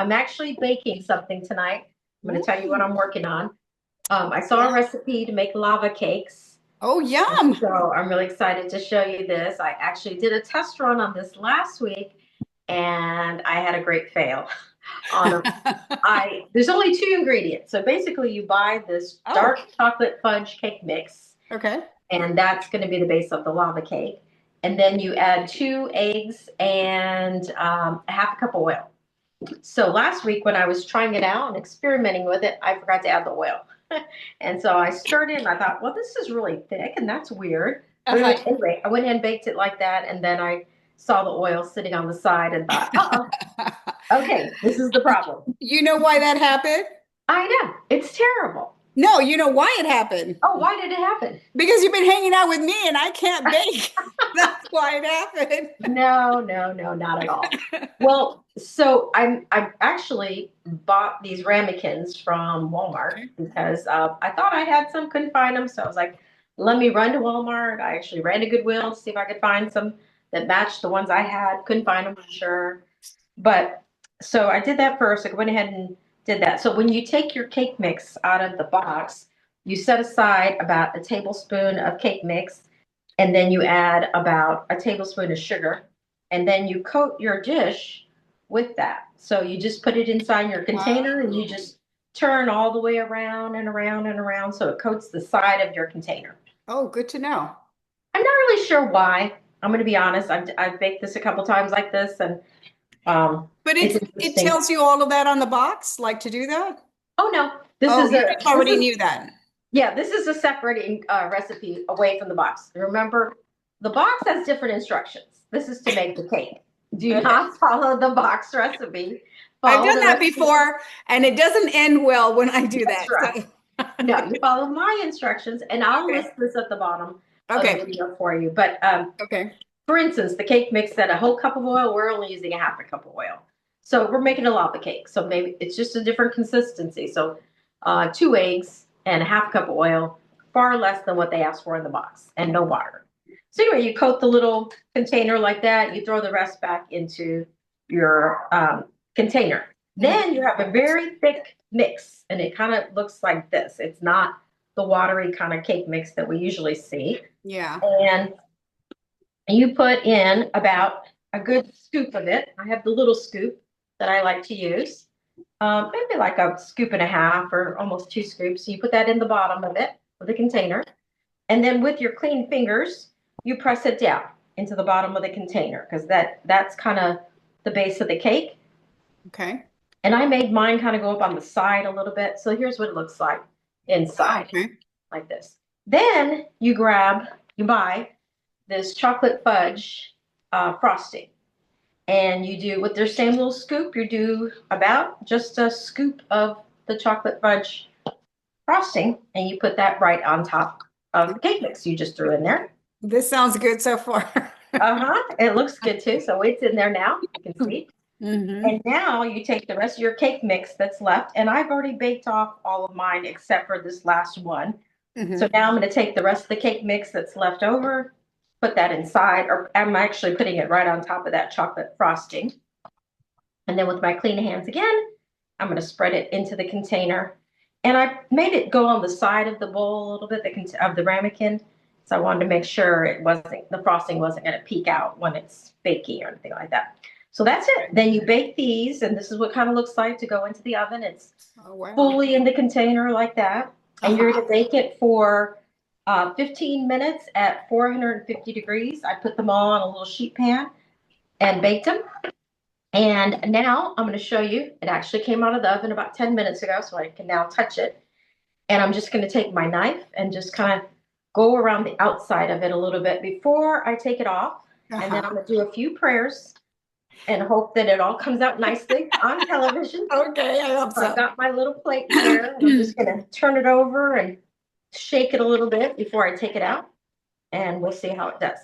I'm actually baking something tonight. I'm going to tell you what Ooh, I'm working on. I saw a recipe to make lava cakes. oh, And yum. so I'm really excited to show you this. I actually did a test run on this last week and I had a great fail on a there's only two ingredients. So basically you buy this Oh, dark chocolate fudge cake mix okay. and that's going to be the base of the lava cake. And then you add 2 eggs and a half a cup of oil. So last week when I was trying it out and experimenting with it, I forgot to add the oil. And so I stirred it and I thought, well, this is really thick and that's weird. But Uh-huh. anyway, I went ahead and baked it like that. And then I saw the oil sitting on the side and thought, uh-oh, okay, this is the problem. You know why that happened? I know, it's terrible. No, you know why it happened. Oh, why did it happen? Because you've been hanging out with me and I can't bake. That's why it happened. No, no, no, not at all. Well, so I've actually bought these ramekins from Walmart Okay. because I thought I had some, couldn't find them. So I was like, let me run to Walmart. I actually ran to Goodwill to see if I could find some that matched the ones I had. Couldn't find them for sure. But so I did that first. I went ahead and did that. So when you take your cake mix out of the box, you set aside about a tablespoon of cake mix, and then you add about a tablespoon of sugar, and then you coat your dish with that. So you just put it inside your container and you Oh, just turn all the way around and around and around so it coats the side of your container. oh, good to know. I'm not really sure why. I'm going to be honest. I've baked this a couple times like this, and But it's it interesting. tells you all of that on the box, like to do that? Oh no, this Oh, is you a just this already is knew that. yeah, this is a separate recipe away from the box. Remember, the box has different instructions. This is to make the cake. Do Okay. not follow the box recipe. I've Follow done the that recipe. before and it doesn't end well when I do That's that. right. So, No, you follow my instructions, and I'll okay. list this at the bottom of the Okay. video for you. But Okay. for instance, the cake mix at a whole cup of oil, we're only using a half a cup of oil. So we're making a lava cake. So maybe it's just a different consistency. So 2 eggs and a half cup of oil, far less than what they asked for in the box, and no water. So anyway, you coat the little container like that. You throw the rest back into your container. Mhm. Then you have a very thick mix, and it kind of looks like this. It's not the watery kind of cake mix that we usually see. Yeah. And you put in about a good scoop of it. I have the little scoop that I like to use, maybe like a scoop and a half or almost 2 scoops. So you put that in the bottom of it, of the container. And then with your clean fingers, you press it down into the bottom of the container because that's kind of the base of the cake. Okay. And I made mine kind of go up on the side a little bit. So here's what it looks like Oh, inside, okay. like this. Then you buy this chocolate fudge frosting. And you do with their same little scoop, you do about just a scoop of the chocolate fudge frosting, and you put that right on top of the cake mix you just threw in there. This sounds good so far. Uh-huh. It looks good too. So it's in there now. You can see. Hmm. And now you take the rest of your cake mix that's left, and I've already baked off all of mine except for this last one. So Hmm. now I'm going to take the rest of the cake mix that's left over, put that inside, or I'm actually putting it right on top of that chocolate frosting. And then with my clean hands again, I'm going to spread it into the container. And I made it go on the side of the bowl a little bit of the ramekin. So I wanted to make sure the frosting wasn't going to peek out when it's baking or anything like that. So that's it. Then you bake these, and this is what kind of looks like to go into the oven. It's Oh, wow. fully in the container like that. And you're Uh-huh. going to bake it for 15 minutes at 450 degrees. I put them all on a little sheet pan and baked them. And now I'm going to show you. It actually came out of the oven about 10 minutes ago, so I can now touch it. And I'm just going to take my knife and just kind of go around the outside of it a little bit before I take it off. And then I'm Uh-huh. going to do a few prayers and hope that it all comes out nicely on television. Okay, I hope So I've so. got my little plate here, and I'm just going to turn it over and shake it a little bit before I take it out. And we'll see how it does.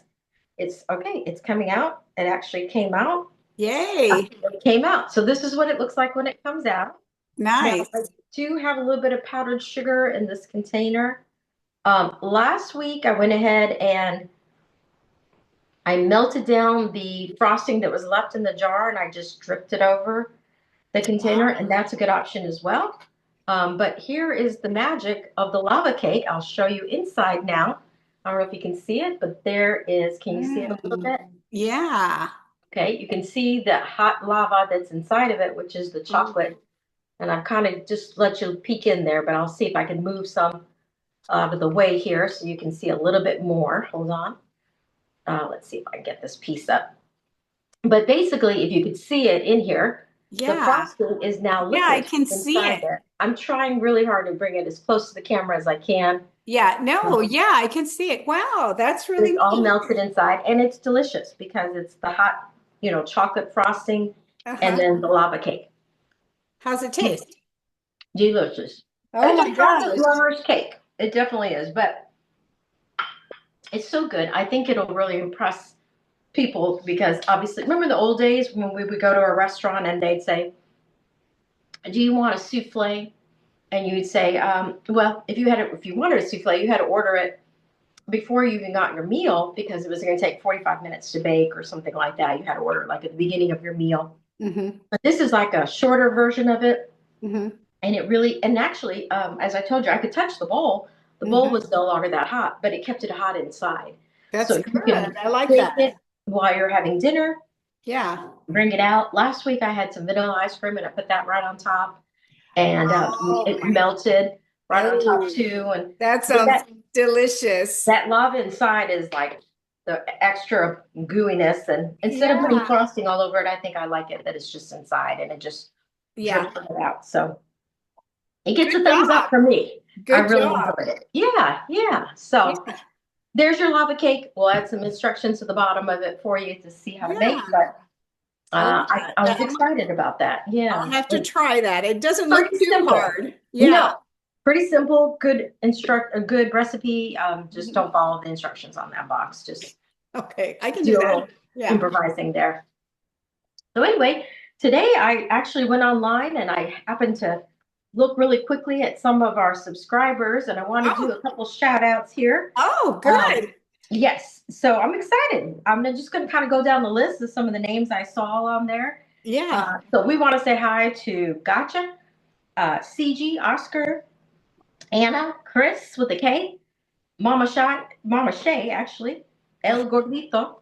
It's okay. It's coming out. It actually came out. Yay. It came out. So this is what it looks like when it comes out. Now, I Nice. do have a little bit of powdered sugar in this container. Last week, I went ahead and I melted down the frosting that was left in the jar and I just dripped it over. the container, Ah, and that's a good option as well. But here is the magic of the lava cake. I'll show you inside now. I don't know if you can see it, but there is, can you see it a little bit? yeah. Okay, you can see the hot lava that's inside of it, which is the chocolate. And I've kind of just let you peek in there, but I'll see if I can move some out of the way here so you can see a little bit more. Hold on. Let's see if I can get this piece up. But basically, if you could see it in here, the Yeah. frosting is now Yeah, I liquid can see inside it. there. I'm trying really hard to bring it as close to the camera as I can. Yeah, no, Um, yeah, I can see it. Wow, that's really it's all neat. melted inside, and it's delicious because it's the hot, chocolate frosting and Uh-huh. then the lava cake. How's it taste? Delicious. Oh It's my a chocolate gosh. lover's cake. It definitely is, but it's so good. I think it'll really impress people because obviously, remember the old days when we would go to a restaurant and they'd say, "Do you want a souffle?" And you'd say, "Well, if you wanted a souffle, you had to order it before you even got your meal because it was going to take 45 minutes to bake or something like that. You had to order it like at the beginning of your meal." Mm-hmm. But this is like a shorter version of it. Mm-hmm. And it really, and actually, as I told you, I could touch the bowl. The bowl Mm-hmm. was no longer that hot, but it kept it hot inside. That's So you good. can I like take that. it while you're having dinner, Yeah. bring it out. Last week I had some vanilla ice cream and I put that right on top, and Oh it my. melted right on top Oh, too. And that but sounds delicious. that lava inside is like the extra gooiness. And instead of putting Yeah. frosting all over it, I think I like it that it's just inside and it just Yeah. drips right out. So it gets Good a thumbs up job. for me. I Good really job. enjoyed it. Yeah, yeah. So Yeah. there's your lava cake. We'll add some instructions to the bottom of it for you to see how to make. Yeah. But Oh, I was excited about that. I'll Yeah. have to And try that. It doesn't look pretty too simple. hard. Yeah. No, pretty simple. A good recipe. Just Mhm. don't follow the instructions on that box. Just Okay, I can do do a that. little Yeah. improvising there. So anyway, today I actually went online and I happened to look really quickly at some of our subscribers, and I want to do Oh, a couple shout outs here. oh, Um, good. yes, so I'm excited. I'm just going to kind of go down the list of some of the names I saw on there. Yeah. So we want to say hi to Gotcha, CG, Oscar, Anna, Chris with a K, Mama Shay, actually, Uh, El Gordito,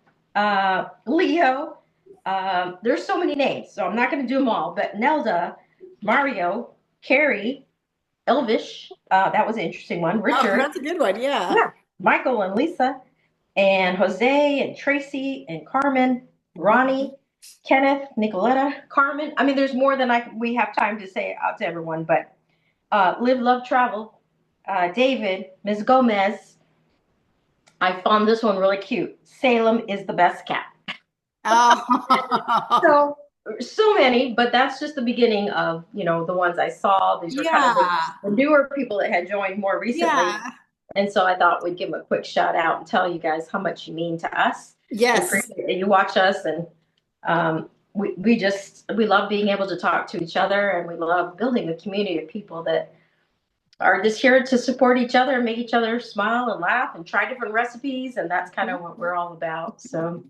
Leo. There's so many names, so I'm not going to do them all. But Nelda, Mario, Carrie, Elvish, that was an interesting one. oh, Richard, that's a good one. Yeah. yeah, Michael and Lisa, and Jose and Tracy and Carmen, Mhm. Ronnie, Kenneth, Nicoletta, Carmen. I mean, there's more than we have time to say out to everyone, but Live, Love, Travel, David, Ms. Gomez. I found this one really cute. Salem is the best cat. Oh, So, so many, but that's just the beginning of, the ones I saw. These were kind of yeah. the newer people that had joined more recently. Yeah. And so I thought we'd give them a quick shout out and tell you guys how much you mean to us and Yes. appreciate that you watch us. And we love being able to talk to each other, and we love building a community of people that are just here to support each other and make each other smile and laugh and try different recipes. And that's kind of what we're all about. So,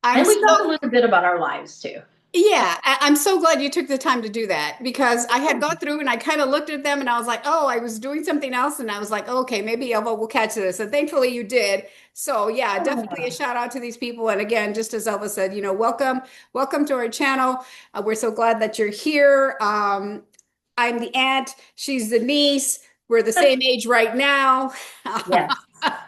I'm and we talk a so little bit about our lives too. Yeah, I'm so glad you took the time to do that because I had gone through and I kind of looked at them and I was like, oh, I was doing something else and I was like, okay, maybe Elva will catch this. And thankfully you did. So yeah, definitely a Yeah. shout out to these people. And again, just as Elva said, welcome, welcome to our channel. We're so glad that you're here. I'm the aunt, she's the niece. We're the same age right now. Yes.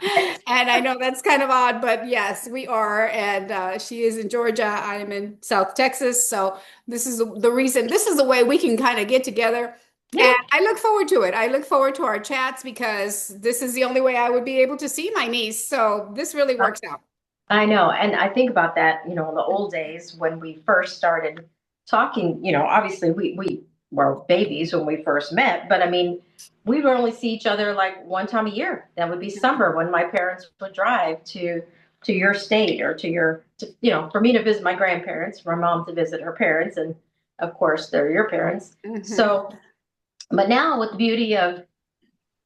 Yes. And I know that's kind of odd, but yes, we are. And she is in Georgia. I am in South Texas. So this is the reason, this is the way we can kind of get together. Yeah. And I look forward to it. I look forward to our chats because this is the only way I would be able to see my niece. So this really works out. I know. And I think about that, in the old days when we first started talking, obviously we were babies when we first met, but I mean, we would only see each other like one time a year. That would be summer when my parents would drive to your state or for me to visit my grandparents, for my mom to visit her parents, and of course they're your parents. Mhm. So, but now with the beauty of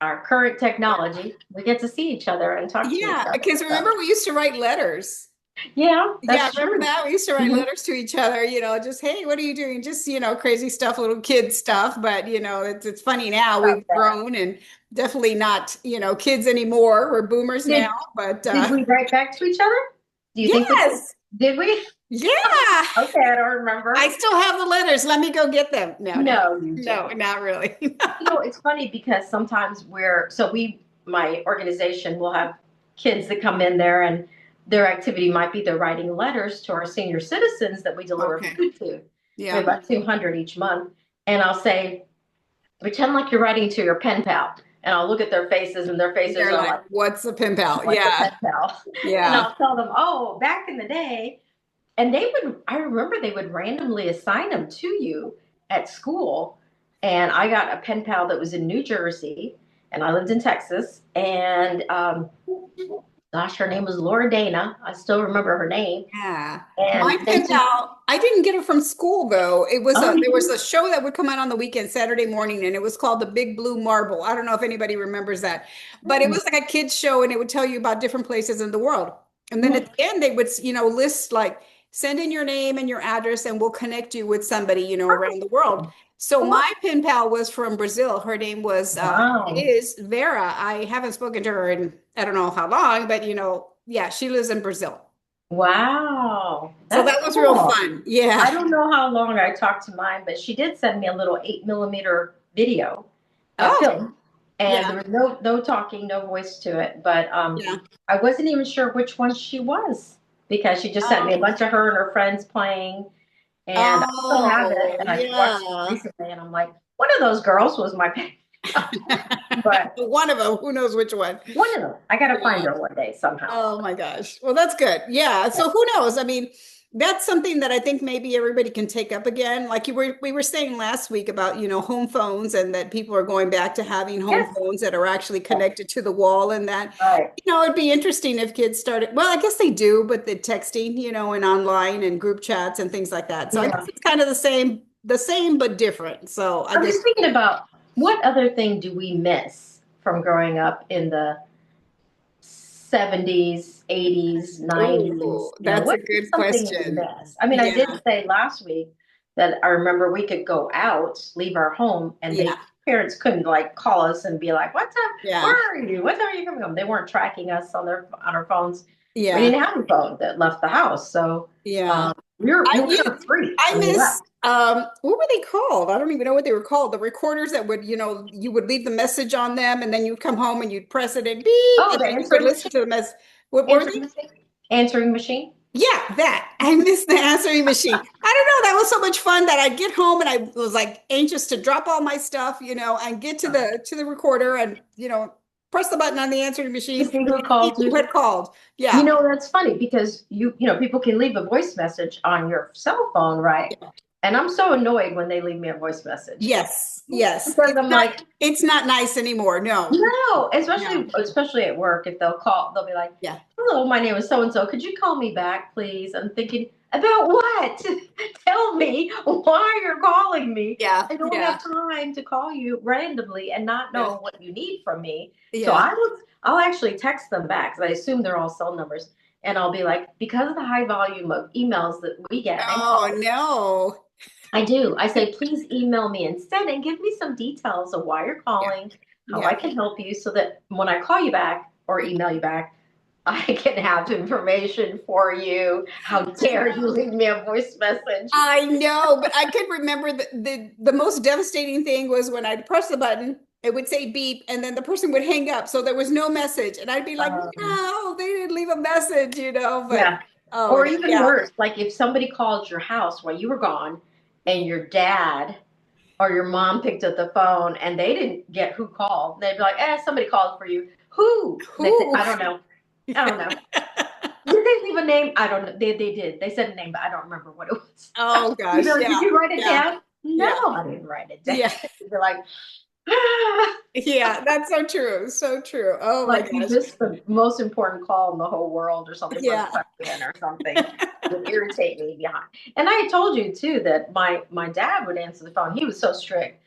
our current technology, we get to see each other and talk to each Yeah, other. because So, remember we used to write letters. Yeah, Yeah, that's remember true. that? We used to write Mhm. letters to each other, just, hey, what are you doing? Just, crazy stuff, little kid stuff. But, it's funny now About we've that. grown and definitely not, kids anymore. We're boomers now. Did But did we write back to each other? Do you think we did? yes, Did we? yeah. Okay, I don't I remember. still have the letters. Let me go get them. No, no, No, you no, didn't. not really. It's funny because sometimes my organization will have kids that come in there and their activity might be they're writing letters to our senior citizens that we deliver Okay. food to. We have Yeah. about 200 each month. And I'll say, pretend like you're writing to your pen pal. And I'll look at their faces and their faces They're are like, like, what's a pen pal? what's a Yeah. pen pal? And Yeah. I'll tell them, oh, back in the day, and I remember they would randomly assign them to you at school. And I got a pen pal that was in New Jersey, and I lived in Texas. And gosh, her name was Laura Dana. I still remember her name. Yeah. My And they pen just, pal, I didn't get it from school though. There was oh, a show that would come out on the weekend, Saturday morning, and it was called The Big Blue Marble. I don't know if anybody remembers that, but it yeah. was like a kids show and it would tell you about different places in the world. And then at the end, they would, list like send in your name and your address and we'll connect you with somebody, around the world. So Wow. my pen pal was from Brazil. Her name was, Wow. is Vera. I haven't spoken to her in I don't know how long, but yeah, she lives in Brazil. Wow. So That's that was real cool. fun. Yeah. I don't know how long I talked to mine, but she did send me a little 8 millimeter video, Oh, film, and yeah. there was no talking, no voice to it. But Yeah. I wasn't even sure which one she was because she just sent me a Um, bunch of her and her friends playing, and I still have it, oh, and I watched it yeah. recently, and I'm like, one of those girls was my, but One of them, who knows which one? one of them, I got to find Yeah. her one day somehow. Oh my gosh. Well, that's good. Yeah. So who knows? I mean, that's something that I think maybe everybody can take up again. Like we were saying last week about, home phones and that people are going back to having home Yes, phones that are actually connected to the wall and that, right. it'd be interesting if kids started, well, I guess they do, but the texting, and online and group chats and things like that. So I guess Yeah. it's kind of the same, but different. So I I'm guess, just thinking about what other thing do we miss from growing up in the 70s, 80s, oh, 90s? that's a What's good something we question. miss? I mean, I did Yeah. say last week that I remember we could go out, leave our home, and Yeah. parents couldn't like call us and be like, "What's up? Yeah. Where are you? What time are you coming home?" They weren't tracking us on our phones. We Yeah. didn't have a phone that left the house, so Yeah. we I were kind of free I when we miss left. what were they called? I don't even know what they were called. The recorders that would, you would leave the message on them and then you'd come home and you'd press it and beep Oh, and the then you would answering listen machine, to the mess. What were answering they? machine, answering machine. Yeah, that. I miss the answering machine. I don't know. That was so much fun that I'd get home and I was like anxious to drop all my stuff, and get to the recorder and, press the button on the answering To machine see who and see called who you. had called. Yeah. That's funny because people can leave a voice message on your cell phone, right? And I'm so annoyed when they leave me a voice message Yes. Yes. because I'm like, It's not nice anymore. No. no, No. especially at work, if they'll be like, Yeah. "Hello, my name is so and so. Could you call me back, please?" I'm thinking, about what? Tell me why you're calling me. Yeah. I don't Yeah. have time to call you randomly and not Yeah. know what you need from me. So Yeah. I'll actually text them back because I assume they're all cell numbers. And I'll be like, because of the high volume of emails that we get and Oh calls, no. I do. I say, please email me instead and give me some details of why you're Yeah. calling, how I Yeah. can help you, so that when I call you back or email you back, I can have information for you. How I dare you know. leave me a voice message? I know, but I could remember the most devastating thing was when I'd press the button, it would say beep, and then the person would hang up. So there was no message. And I'd be like, Um, no, they didn't leave a message. But yeah. oh my Or God. even Yeah. worse, like if somebody called your house while you were gone and your dad or your mom picked up the phone and they didn't get who called, they'd be like, somebody called for you. Who? They say, Who? I don't know. I don't know. Did they leave a name? I don't know. They did. They said a name, but I don't remember what it was. Oh You'd be gosh. like, did Yeah. you write it Yeah. down? No, Yeah. I didn't write it down. Yeah. You'd be like, ah, Yeah. That's so true. So true. Oh my like you gosh. missed the most important call in the whole world or something from the Yeah. president or something. It would irritate me behind. And I told you too that my dad would answer the phone. He was so strict.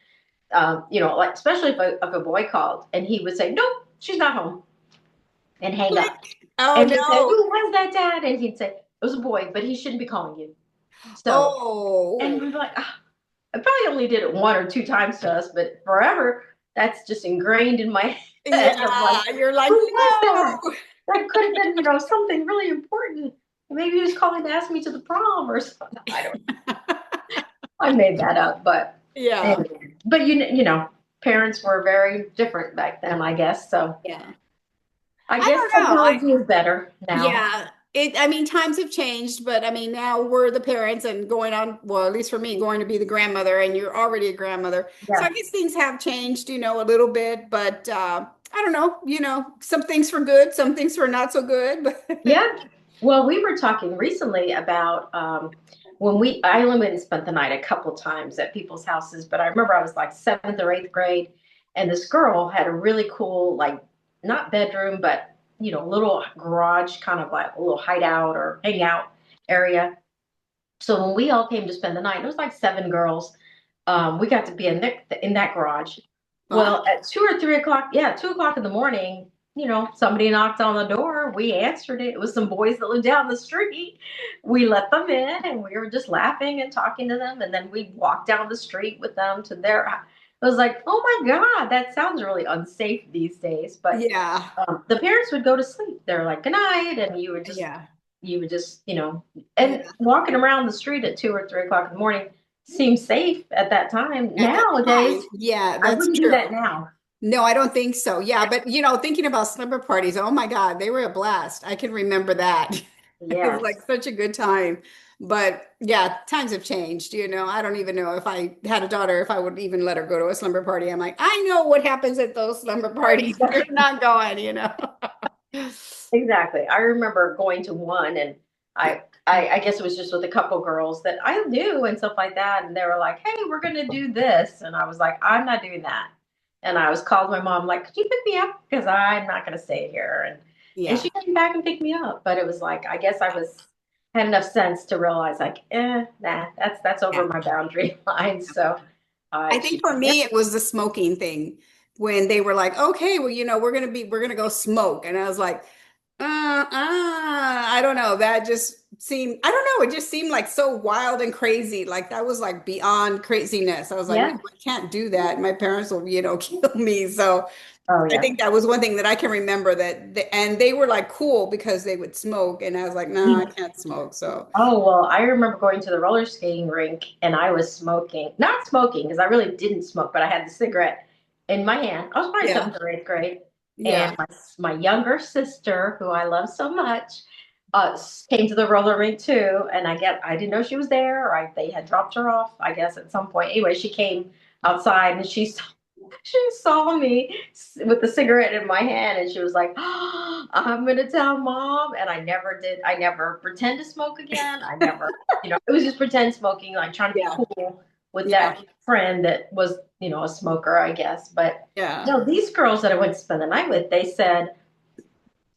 Like especially if a boy called and he would say, nope, she's not home. and hang up. Click. Oh And he'd say, no. "Who was that, Dad?" And he'd say, "It was a boy, but he shouldn't be calling you." So, and Oh. we'd be like, "Ah." I probably only did it one or two times to us, but forever, that's just ingrained in my head of like, Yeah, you're like, who was that? no. That could have been, something really important. Maybe he was calling to ask me to the prom or something. I don't. I made that up, but Yeah. anyway. But parents were very different back then, I guess. So Yeah. I I guess don't know. technology is better now. Yeah, I mean, times have changed, but I mean, now we're the parents and going on, well, at least for me, going to be the grandmother, and you're already a grandmother. So I Yeah. guess things have changed, a little bit, but I don't know, some things for good, some things for not so good. But Yeah. Well, we were talking recently about when I only went and spent the night a couple times at people's houses, but I remember I was like seventh or eighth grade, and this girl had a really cool, like, not bedroom, but, little garage, kind of like a little hideout or hangout area. So when we all came to spend the night, it was like seven girls. We got to be in that garage. fun. Well, at 2 or 3 o'clock, yeah, 2 o'clock in the morning, somebody knocked on the door. We answered it. It was some boys that lived down the street. We let them in, and we were just laughing and talking to them. And then we walked down the street with them to their. It was like, oh my God, that sounds really unsafe these days. But Yeah, the parents would go to sleep. They're like, good night, and yeah, you would just, yeah. and walking around the street at 2 or 3 o'clock in the morning seems safe at that time. At that Nowadays, time, yeah, I that's wouldn't do true. that now. No, I don't think so. Yeah, but thinking about slumber parties, oh my God, they were a blast. I can remember that. It was like Yes. such a good time. But yeah, times have changed. I don't even know if I had a daughter, if I would even let her go to a slumber party. I'm like, I know what happens at those slumber parties. You're not going. Exactly. I remember going to one, and I guess it was just with a couple girls that I knew and stuff like that. And they were like, "Hey, we're gonna do this." And I was like, "I'm not doing that." And I was called my mom, like, "Could you pick me up? Because I'm not gonna stay here." And Yeah. she came back and picked me up. But it was like, I guess I was had enough sense to realize like, nah, that's over Yeah. my boundary line. So I she think for me, it was the smoking thing when they were like, okay, well, we're gonna go smoke. And I was like, I don't know. That just seemed, I don't know. It just seemed like so wild and crazy. Like that was like beyond craziness. I was like, no, yeah. I can't do that. My parents will, kill me. So Oh I yeah. think that was one thing that I can remember and they were like cool because they would smoke. And I was like, no, I can't smoke. So Oh, well, I remember going to the roller skating rink and I was not smoking because I really didn't smoke, but I had the cigarette in my hand. I was probably yeah, seventh or eighth grade. yeah. And my younger sister, who I love so much, came to the roller rink too. And I didn't know she was there, or they had dropped her off, I guess, at some point. Anyway, she came outside and she saw me with the cigarette in my hand, and she was like, oh, I'm going to tell mom. And I never did. I never pretend to smoke again. I never, it was just pretend smoking, like trying to be Yeah, cool with yeah, that friend that was, a smoker, I guess. But yeah. no, these girls that I went to spend the night with, they said,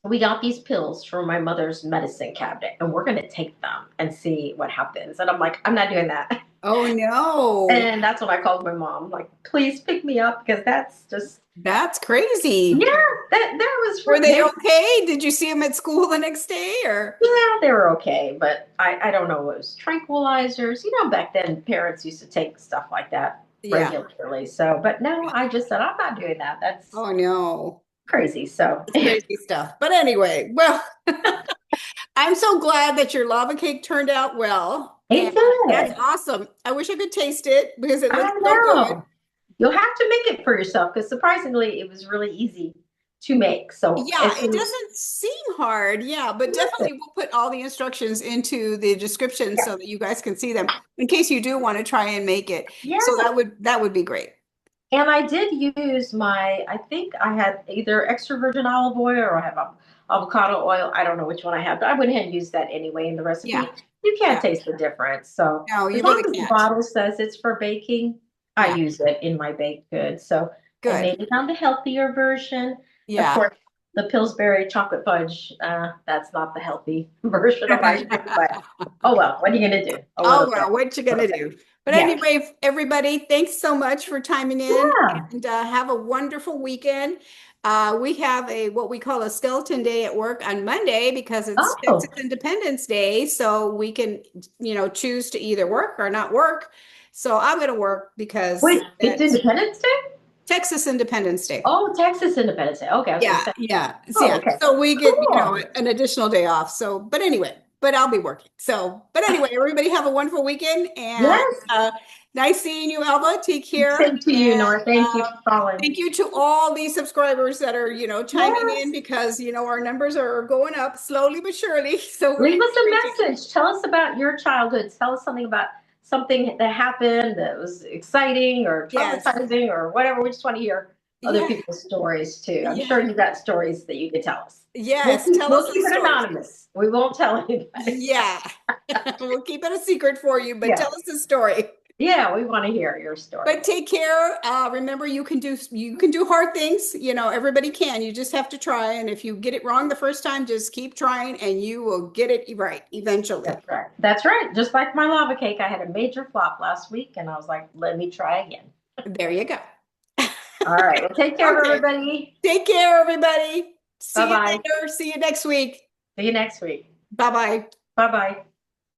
we got these pills from my mother's medicine cabinet, and we're going to take them and see what happens. And I'm like, I'm not doing that. Oh no. And that's when I called my mom, like, please pick me up because that's just, That's yeah, crazy. that was Were for they they. okay? Did you see them at school the next day or? Yeah, they were okay, but I don't know. It was tranquilizers. Back then parents used to take stuff like that Yeah. regularly. So, but no, I just said I'm not doing that. That's Oh no. crazy. So, It's crazy stuff. But anyway, well, I'm so glad that your lava cake turned out well. And it that's did. awesome. I wish I could taste it because it looks I so good. know. You'll have to make it for yourself because surprisingly, it was really easy to make. So, Yeah, as it soon as doesn't seem hard. Yeah, but definitely we'll put all the instructions into the description yeah, so that you guys can see them in case you do want to try and make it. yeah. So that would be great. And I did use I think I had either extra virgin olive oil or I have avocado oil. I don't know which one I have, but I went ahead and used that anyway in the Yeah. recipe. You can't Yeah. taste the difference. So No, as you long really as the can't. bottle says it's for baking, I Yeah. use it in my baked goods. So I Good. maybe found the healthier version. Of Yeah. course, the Pillsbury chocolate fudge, that's not the healthy version of ice cream, but oh well, what are you gonna do? A Oh little bit. well, what you A gonna little bit. do? But Yeah. anyway, everybody, thanks so much for chiming in Yeah. and have a wonderful weekend. We have what we call a skeleton day at work on Monday because it's Texas Oh, Independence Day. So we can, choose to either work or not work. So I'm going to work because wait, it's that's Independence Day? Texas Independence Day. Oh, Texas Independence Day. Okay, I was gonna Yeah, say. yeah, Oh, yeah. okay. So we get, Cool. an additional day off. So, but anyway, but I'll be working. So, but anyway, everybody have a wonderful weekend and Yes. nice seeing you, Elva. Take care. Same to you, And Nora. Thank you for calling. thank you to all these subscribers that are, chiming in Yes. because, our numbers are going up slowly but surely. So we're Leave us encouraging. a message. Tell us about your childhood. Tell us something about something that happened that was exciting or Yes. traumatizing or whatever. We just want to hear other Yeah. people's stories too. I'm Yeah. sure you got stories that you could tell us. Yes. Tell us We'll the keep it stories. anonymous. We won't tell anybody. Yeah. We'll keep it a secret for you, but tell Yeah. us the story. Yeah, we want to hear your story. But take care. Remember, you can do hard things. Everybody can. You just have to try. And if you get it wrong the first time, just keep trying, and you will get it right eventually. That's right. That's right. Just like my lava cake, I had a major flop last week, and I was like, let me try again. There you go. All right. Well, take care, Okay. everybody. Take care, everybody. Bye See you bye. later. See you next week. See you next week. Bye bye. Bye bye.